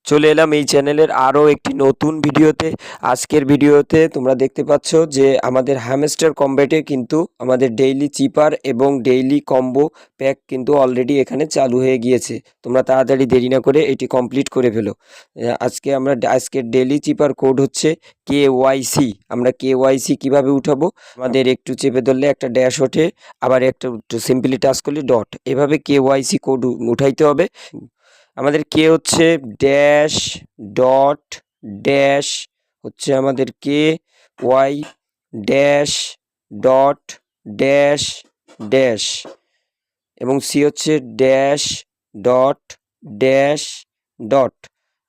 চলে এলাম এই চ্যানেলের আরও একটি নতুন ভিডিওতে। আজকের ভিডিওতে তোমরা দেখতে পাচ্ছ যে আমাদের হ্যামস্টার কম্ব্যাটে কিন্তু আমাদের ডেইলি চিপার এবং ডেইলি কম্বো প্যাক কিন্তু অলরেডি এখানে চালু হয়ে গিয়েছে। তোমরা তাড়াতাড়ি দেরি না করে এটি কমপ্লিট করে ফেলো। আজকের ডেইলি চিপার কোড হচ্ছে KYC। আমরা KYC কিভাবে উঠাবো, আমাদের একটু চেপে ধরলে একটা ড্যাশ ওঠে, আবার একটু সিম্পলি টাচ করলে ডট, এভাবে KYC কোড উঠাইতে হবে। আমাদের কে হচ্ছে ড্যাশ ডট ড্যাশ হচ্ছে আমাদের KY dash dot dash dash এবং সি হচ্ছে ড্যাশ ডট ড্যাশ ডট।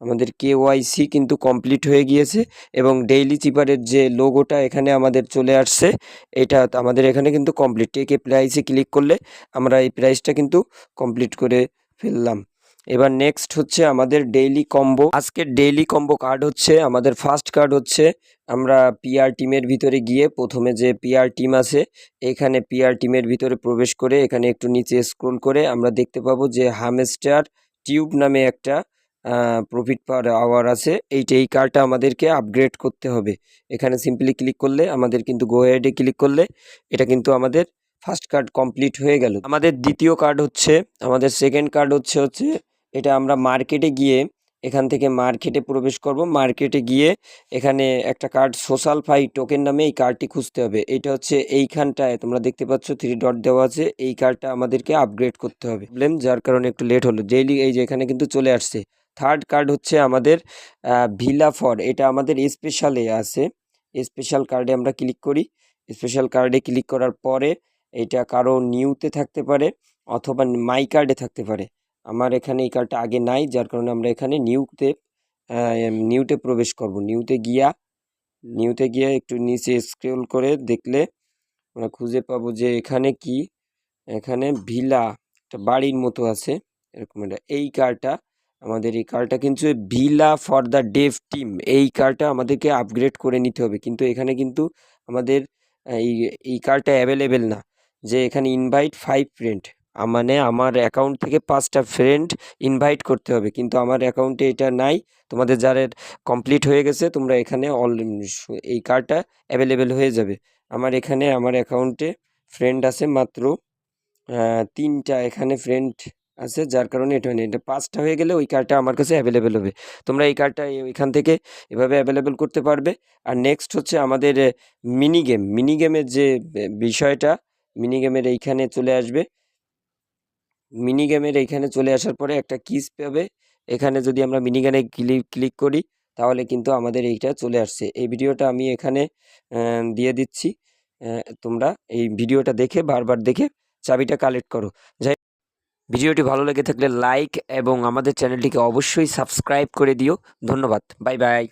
আমাদের KYC কিন্তু কমপ্লিট হয়ে গিয়েছে এবং ডেইলি চিপারের যে লোগোটা এখানে আমাদের চলে আসছে, এটা আমাদের এখানে কিন্তু কমপ্লিট। টেক এ প্রাইসে ক্লিক করলে আমরা এই প্রাইসটা কিন্তু কমপ্লিট করে ফেললাম। এবার নেক্সট হচ্ছে আমাদের ডেইলি কম্বো। আজকের ডেইলি কম্বো কার্ড হচ্ছে আমাদের ফার্স্ট কার্ড হচ্ছে, আমরা পিআর টিমের ভিতরে গিয়ে প্রথমে যে পিআর টিম আছে এখানে পিআর টিমের ভিতরে প্রবেশ করে এখানে একটু নিচে স্ক্রল করে আমরা দেখতে পাবো যে হ্যামস্টার টিউব নামে একটা প্রফিট পার আওয়ার আছে। এই কার্ডটা আমাদেরকে আপগ্রেড করতে হবে। এখানে সিম্পলি ক্লিক করলে আমাদের কিন্তু গো হেডে ক্লিক করলে এটা কিন্তু আমাদের ফার্স্ট কার্ড কমপ্লিট হয়ে গেল। আমাদের দ্বিতীয় কার্ড হচ্ছে, আমাদের সেকেন্ড কার্ড হচ্ছে এটা আমরা মার্কেটে গিয়ে এখান থেকে মার্কেটে প্রবেশ করব। মার্কেটে গিয়ে এখানে একটা কার্ড সোশ্যাল ফাই টোকেন নামে এই কার্ডটি খুঁজতে হবে। এটা হচ্ছে এইখানটায় তোমরা দেখতে পাচ্ছ 3 ডট দেওয়া আছে, এই কার্ডটা আমাদেরকে আপগ্রেড করতে হবে। যার কারণে একটু লেট হলো। ডেইলি এই যে এখানে কিন্তু চলে আসছে। থার্ড কার্ড হচ্ছে আমাদের ভিলা ফর, এটা আমাদের স্পেশালে আছে। স্পেশাল কার্ডে আমরা ক্লিক করি। স্পেশাল কার্ডে ক্লিক করার পরে এটা কারো নিউতে থাকতে পারে অথবা মাই কার্ডে থাকতে পারে। আমার এখানে এই কার্ডটা আগে নাই, যার কারণে আমরা এখানে নিউতে প্রবেশ করব। নিউতে গিয়ে একটু নিচে স্ক্রল করে দেখলে আমরা খুঁজে পাবো যে এখানে কি, এখানে ভিলা একটা বাড়ির মতো আছে এরকম। এই কার্ডটা আমাদের, এই কার্ডটা কিন্তু villa for the Dave team, এই কার্ডটা আমাদেরকে আপগ্রেড করে নিতে হবে। কিন্তু এখানে কিন্তু আমাদের এই কার্ডটা অ্যাভেলেবেল না। যে এখানে ইনভাইট 5 ফ্রেন্ড, মানে আমার অ্যাকাউন্ট থেকে 5টা ফ্রেন্ড ইনভাইট করতে হবে, কিন্তু আমার অ্যাকাউন্টে এটা নাই। তোমাদের যাদের কমপ্লিট হয়ে গেছে তোমরা এখানে এই কার্ডটা অ্যাভেলেবেল হয়ে যাবে। আমার এখানে আমার অ্যাকাউন্টে ফ্রেন্ড আছে মাত্র 3টা এখানে ফ্রেন্ড আছে, যার কারণে এটা নেই। এটা 5টা হয়ে গেলে ওই কার্ডটা আমার কাছে অ্যাভেলেবেল হবে। তোমরা এই কার্ডটা এখান থেকে এভাবে অ্যাভেলেবেল করতে পারবে। আর নেক্সট হচ্ছে আমাদের মিনি গেমের যে বিষয়টা, মিনি গেমের এইখানে চলে আসবে। মিনি গেমের এইখানে চলে আসার পরে একটা কিস পাবে। এখানে যদি আমরা মিনি গেমে ক্লিক করি তাহলে কিন্তু আমাদের এইটা চলে আসছে। এই ভিডিওটা আমি এখানে দিয়ে দিচ্ছি। তোমরা এই ভিডিওটা দেখে বারবার দেখে চাবিটা কালেক্ট করো। ভিডিওটি ভালো লেগে থাকলে লাইক এবং আমাদের চ্যানেলটিকে অবশ্যই সাবস্ক্রাইব করে দিও। ধন্যবাদ, বাই বাই।